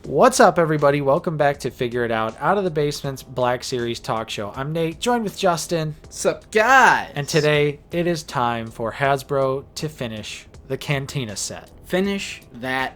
What's up, everybody? Welcome back to Figure It Out of the Basement's Black Series talk show. I'm Nate, joined with Justin. Sup, guys? And today, it is time for Hasbro to finish the Cantina set. Finish that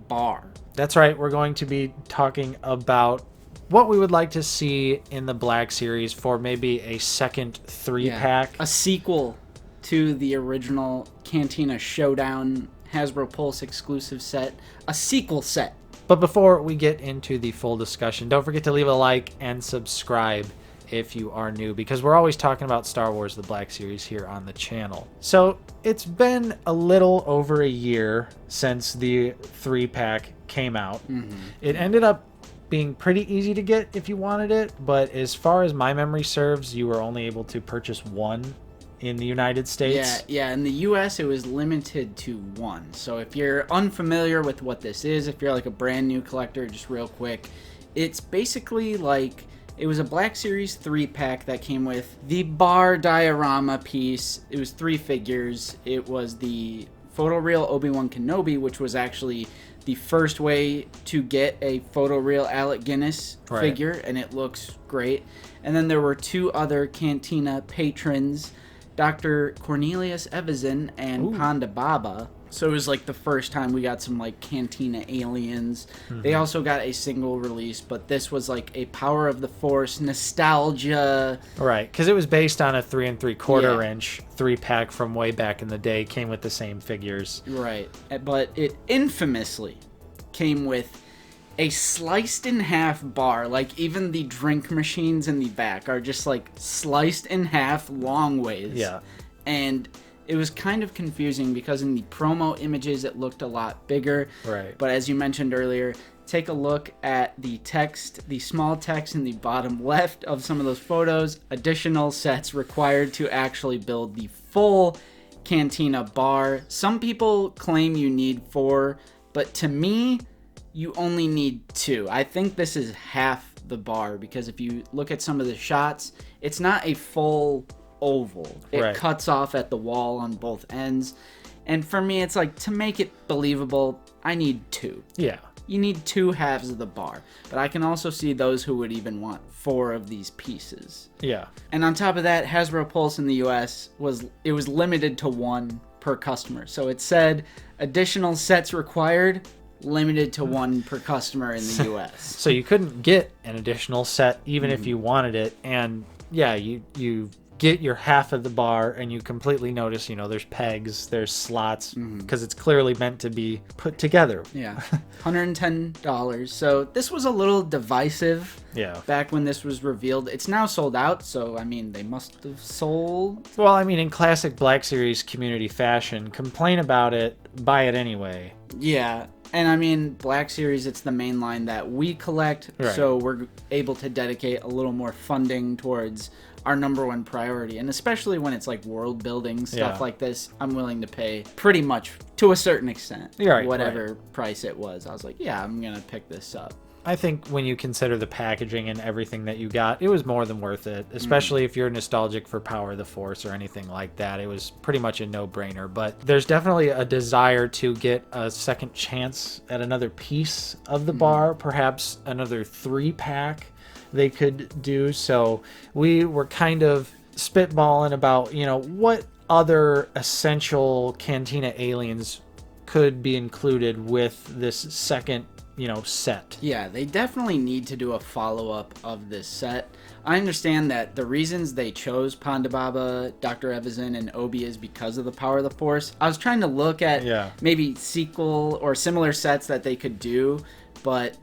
bar. That's right, we're going to be talking about what we would like to see in the Black Series for maybe a second three-pack. A sequel to the original Cantina Showdown Hasbro Pulse exclusive set. A sequel set. But before we get into the full discussion, don't forget to leave a like and subscribe if you are new, because we're always talking about Star Wars The Black Series here on the channel. So it's been a little over a year since the 3-pack came out. Mm-hmm. It ended up being pretty easy to get if you wanted it, but as far as my memory serves, you were only able to purchase one in the United States. Yeah, in the US it was limited to one. So if you're unfamiliar with what this is, if you're like a brand new collector, just real quick, it's basically like it was a Black Series 3-pack that came with the bar diorama piece. It was 3 figures. It was the photoreal Obi-Wan Kenobi, which was actually the first way to get a photoreal Alec Guinness figure, and it looks great. And then there were 2 other Cantina patrons, Dr. Cornelius Evazan and Ponda Baba. So it was like the first time we got some like Cantina aliens. Mm-hmm. They also got a single release, but this was like a Power of the Force nostalgia. Right, because it was based on a 3 3/4 inch 3-pack from way back in the day. Came with the same figures. Right, but it infamously came with a sliced in half bar. Like even the drink machines in the back are just like sliced in half long ways. Yeah. And it was kind of confusing because in the promo images it looked a lot bigger. Right. But as you mentioned earlier, take a look at the text, the small text in the bottom left of some of those photos. Additional sets required to actually build the full Cantina bar. Some people claim you need 4, but to me, you only need 2. I think this is half the bar because if you look at some of the shots, it's not a full oval. It cuts off at the wall on both ends. And for me, it's like, to make it believable, I need 2. Yeah. You need 2 halves of the bar. But I can also see those who would even want 4 of these pieces. Yeah. And on top of that, Hasbro Pulse in the US was limited to 1 per customer. So it said additional sets required, limited to 1 per customer in the US. So you couldn't get an additional set even if you wanted it. And yeah, you get your half of the bar and you completely notice, there's pegs, there's slots, because it's clearly meant to be put together. Yeah. $110. So this was a little divisive. Yeah. Back when this was revealed. It's now sold out, so I mean, they must have sold. Well, I mean, in classic Black Series community fashion, complain about it, buy it anyway. Yeah. And I mean, Black Series, it's the main line that we collect, so we're able to dedicate a little more funding towards our number 1 priority. And especially when it's like world building stuff like this, I'm willing to pay pretty much to a certain extent whatever price it was. I was like, yeah, I'm going to pick this up. I think when you consider the packaging and everything that you got, it was more than worth it, especially if you're nostalgic for Power of the Force or anything like that. It was pretty much a no-brainer, but there's definitely a desire to get a second chance at another piece of the bar, perhaps another 3-pack they could do. So we were kind of spitballing about, what other essential Cantina aliens could be included with this second set. Yeah, they definitely need to do a follow-up of this set. I understand that the reasons they chose Ponda Baba, Dr. Evazan, and Obi is because of the Power of the Force. I was trying to look at maybe sequel or similar sets that they could do, but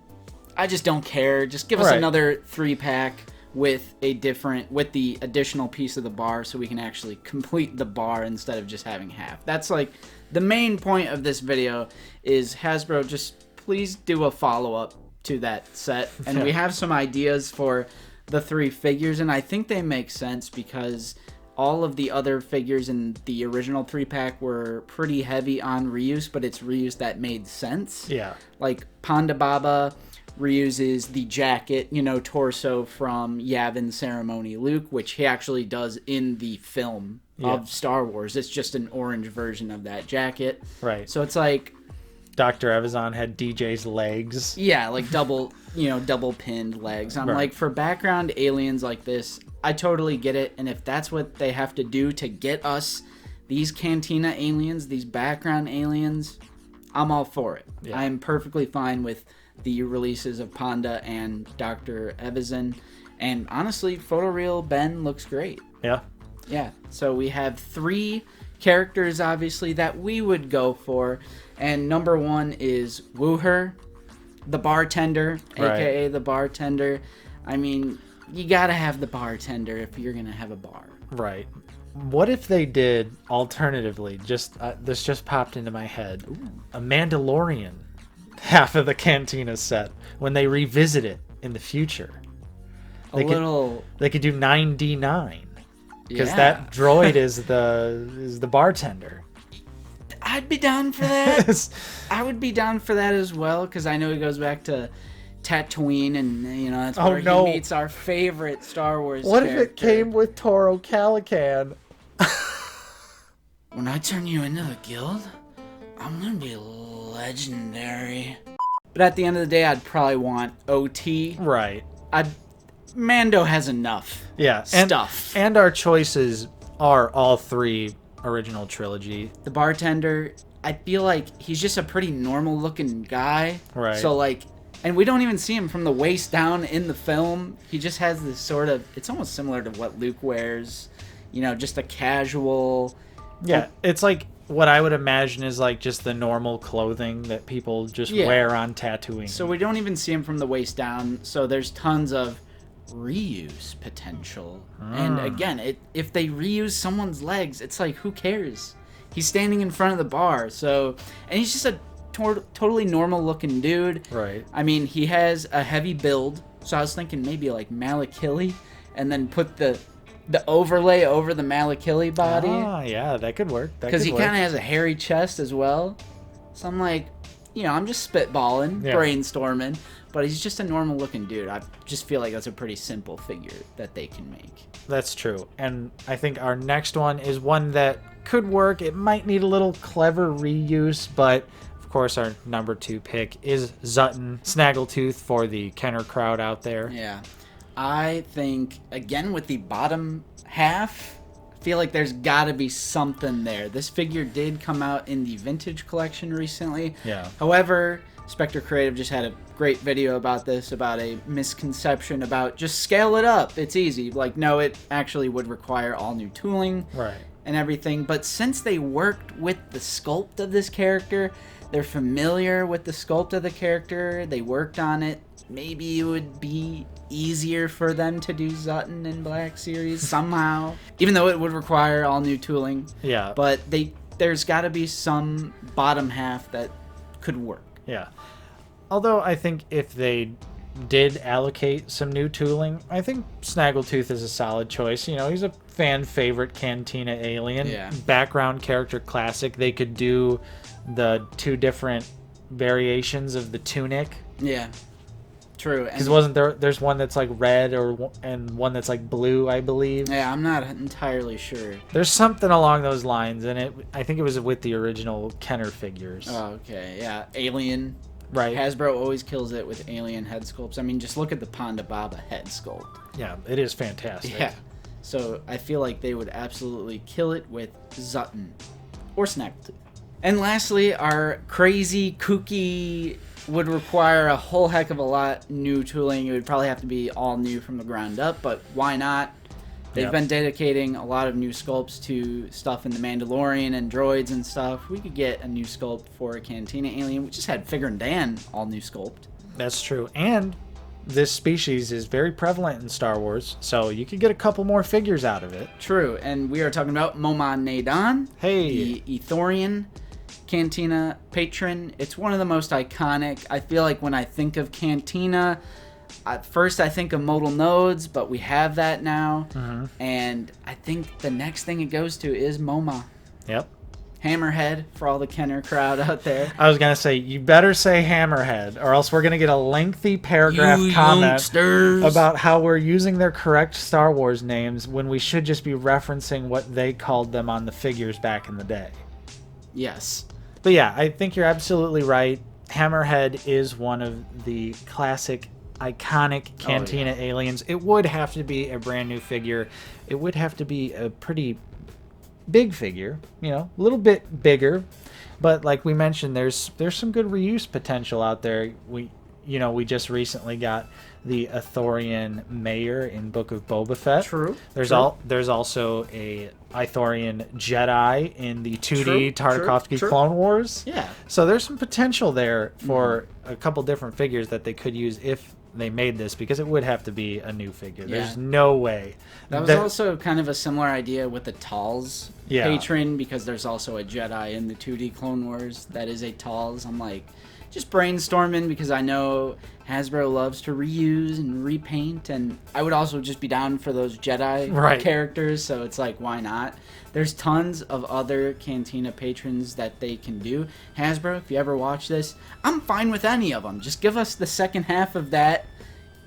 I just don't care. Just give us another 3-pack with the additional piece of the bar so we can actually complete the bar instead of just having half. That's like the main point of this video is Hasbro, just please do a follow-up to that set. And we have some ideas for the 3 figures, and I think they make sense because all of the other figures in the original 3-pack were pretty heavy on reuse, but it's reuse that made sense. Yeah. Like Ponda Baba reuses the jacket, torso from Yavin Ceremony Luke, which he actually does in the film of Star Wars. It's just an orange version of that jacket. Right. So it's like, Dr. Evazan had DJ's legs. Yeah, like double pinned legs. I'm like, for background aliens like this, I totally get it. And if that's what they have to do to get us these Cantina aliens, these background aliens, I'm all for it. Yeah. I'm perfectly fine with the releases of Panda and Dr. Evazan. And honestly, photoreal Ben looks great. Yeah. Yeah. So we have 3 characters, obviously, that we would go for. And number 1 is Wooher, the bartender, a.k.a. the bartender. I mean, you got to have the bartender if you're going to have a bar. Right. What if they did, alternatively, this just popped into my head, a Mandalorian half of the Cantina set when they revisit it in the future? They could do 9D9 because that droid is the bartender. I'd be down for that. I would be down for that as well because I know he goes back to Tatooine and that's where he meets our favorite Star Wars What character. if it came with Toro Calican? When I turn you into the guild, I'm gonna be legendary. But at the end of the day, I'd probably want OT. Right. Mando has enough stuff. And our choices are all 3 original trilogy. The bartender, I feel like he's just a pretty normal looking guy. Right. So and we don't even see him from the waist down in the film. He just has this sort of, it's almost similar to what Luke wears, just a casual. Yeah, it's like what I would imagine is like just the normal clothing that people just wear on Tatooine. So we don't even see him from the waist down. So there's tons of reuse potential. And again, if they reuse someone's legs, it's like, who cares? He's standing in front of the bar. And he's just a totally normal looking dude. Right. I mean, he has a heavy build. So I was thinking maybe like Malakili and then put the overlay over the Malakili body. Ah, yeah, that could work. Because he kind of has a hairy chest as well. So I'm like, I'm just spitballing, brainstorming. But he's just a normal looking dude. I just feel like that's a pretty simple figure that they can make. That's true. And I think our next one is one that could work. It might need a little clever reuse, but of course our number 2 pick is Zutten Snaggletooth for the Kenner crowd out there. Yeah. I think, again, with the bottom half, I feel like there's got to be something there. This figure did come out in the vintage collection recently. Yeah. However, Spectre Creative just had a great video about this, about a misconception about just scale it up. It's easy. Like, no, it actually would require all new tooling and everything. But since they worked with the sculpt of this character, they're familiar with the sculpt of the character, they worked on it, maybe it would be easier for them to do Zutten in Black Series somehow. Even though it would require all new tooling. Yeah. But there's got to be some bottom half that could work. Yeah. Although I think if they did allocate some new tooling, I think Snaggletooth is a solid choice. He's a fan favorite Cantina alien. Yeah. Background character classic. They could do the 2 different variations of the tunic. Yeah. True. Because there's one that's like red and one that's like blue, I believe. Yeah, I'm not entirely sure. There's something along those lines, and I think it was with the original Kenner figures. Oh, okay. Yeah. Alien. Right. Hasbro always kills it with alien head sculpts. I mean, just look at the Panda Baba head sculpt. Yeah, it is fantastic. Yeah. So I feel like they would absolutely kill it with Zutten or Snaggletooth. And lastly, our crazy, kooky would require a whole heck of a lot new tooling. It would probably have to be all new from the ground up, but why not? They've been dedicating a lot of new sculpts to stuff in the Mandalorian and droids and stuff. We could get a new sculpt for a Cantina alien. We just had Figure and Dan all new sculpt. That's true. And this species is very prevalent in Star Wars, so you could get a couple more figures out of it. True, and we are talking about Moma Nadan, the Ithorian Cantina patron. It's one of the most iconic. I feel like when I think of Cantina, at first I think of modal nodes, but we have that now. Mm-hmm. And I think the next thing it goes to is Moma. Yep. Hammerhead for all the Kenner crowd out there. I was going to say, you better say Hammerhead, or else we're going to get a lengthy paragraph comment about how we're using their correct Star Wars names when we should just be referencing what they called them on the figures back in the day. Yes. But yeah, I think you're absolutely right. Hammerhead is one of the classic, iconic Cantina aliens. It would have to be a brand new figure. It would have to be a pretty big figure, a little bit bigger. But like we mentioned, there's some good reuse potential out there. We just recently got the Ithorian Mayor in Book of Boba Fett. True. There's also a Ithorian Jedi in the 2D Tartakovsky Clone Wars. Yeah. So there's some potential there for a couple different figures that they could use if they made this, because it would have to be a new figure. Yeah. There's no way. That was also kind of a similar idea with the Talz patron, because there's also a Jedi in the 2D Clone Wars that is a Talz. I'm like, just brainstorming, because I know Hasbro loves to reuse and repaint, and I would also just be down for those Jedi characters, so it's like, why not? There's tons of other Cantina patrons that they can do. Hasbro, if you ever watch this, I'm fine with any of them. Just give us the second half of that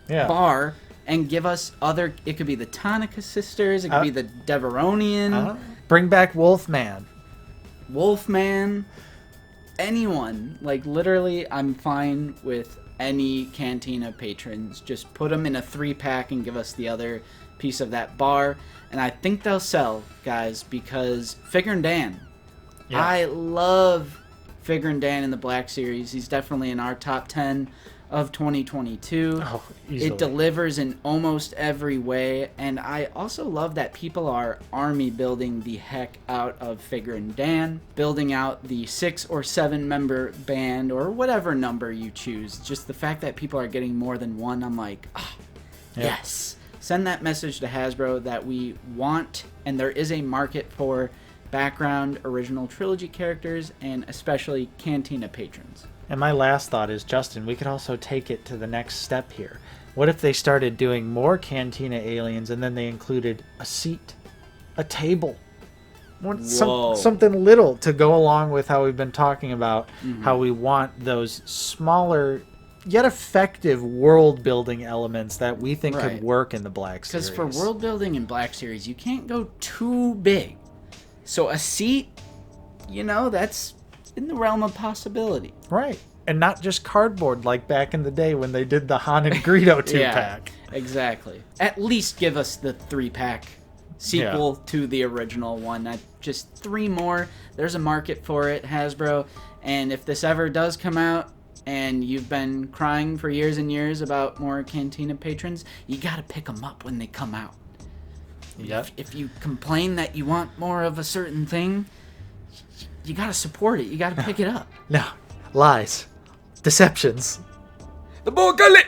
bar, and give us other... It could be the Tonica sisters, it could be the Deveronian. Bring back Wolfman. Anyone. Like, literally, I'm fine with any Cantina patrons. Just put them in a 3-pack and give us the other piece of that bar. And I think they'll sell, guys, because Figure and Dan. Yeah. I love Figure and Dan in the Black Series. He's definitely in our top 10 of 2022. Oh, easily. It delivers in almost every way, and I also love that people are army building the heck out of Figure and Dan, building out the 6 or 7 member band, or whatever number you choose. Just the fact that people are getting more than one, I'm like, yes. Send that message to Hasbro that we want, and there is a market for background original trilogy characters, and especially Cantina patrons. And my last thought is, Justin, we could also take it to the next step here. What if they started doing more Cantina aliens, and then they included a seat, a table, something little to go along with how we've been talking about how we want those smaller yet effective world building elements that we think could work in the Black Series. Because for world building in Black Series, you can't go too big. So a seat, that's in the realm of possibility. Right. And not just cardboard like back in the day when they did the Han and Greedo 2-pack. Exactly. At least give us the 3-pack sequel to the original one. Just 3 more. There's a market for it, Hasbro. And if this ever does come out and you've been crying for years and years about more Cantina patrons, you got to pick them up when they come out. Yep. If you complain that you want more of a certain thing, you gotta support it. You gotta pick it up. No. Lies. Deceptions. The bullgullet!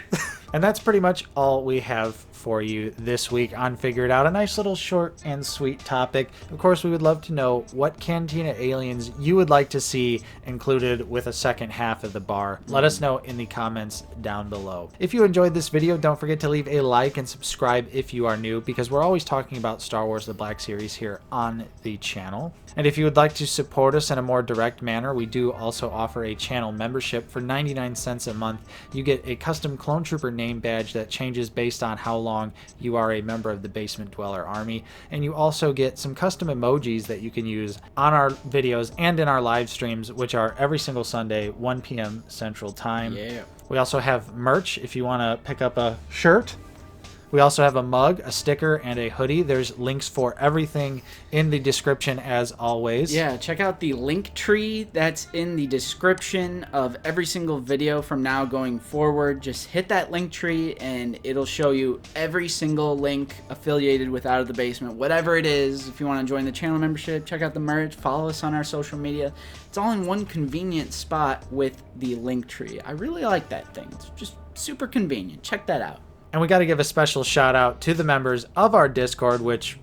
And that's pretty much all we have for you this week on Figure It Out. A nice little short and sweet topic. Of course, we would love to know what Cantina aliens you would like to see included with a second half of the bar. Let us know in the comments down below. If you enjoyed this video, don't forget to leave a like and subscribe if you are new, because we're always talking about Star Wars The Black Series here on the channel. And if you would like to support us in a more direct manner, we do also offer a channel membership for 99 cents a month. You get a custom Clone Trooper name badge that changes based on how long you are a member of the Basement Dweller Army, and you also get some custom emojis that you can use on our videos and in our live streams, which are every single Sunday, 1 p.m. Central Time. Yeah. We also have merch if you want to pick up a shirt. We also have a mug, a sticker, and a hoodie. There's links for everything in the description as always. Yeah, check out the link tree that's in the description of every single video from now going forward. Just hit that link tree and it'll show you every single link affiliated with Out of the Basement, whatever it is. If you want to join the channel membership, check out the merch, follow us on our social media. It's all in one convenient spot with the link tree. I really like that thing. It's just super convenient. Check that out. And we got to give a special shout out to the members of our Discord, which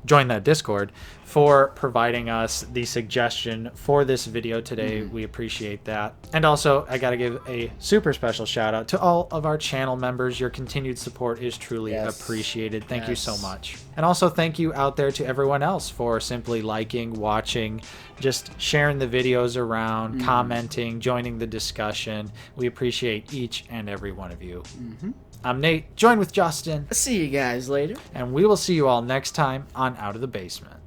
join that Discord, for providing us the suggestion for this video today. We appreciate that. And also, I got to give a super special shout out to all of our channel members. Your continued support is truly appreciated. Thank you so much. And also thank you out there to everyone else for simply liking, watching, just sharing the videos around, commenting, joining the discussion. We appreciate each and every one of you. I'm Nate. Join with Justin. See you guys later. And we will see you all next time on Out of the Basement.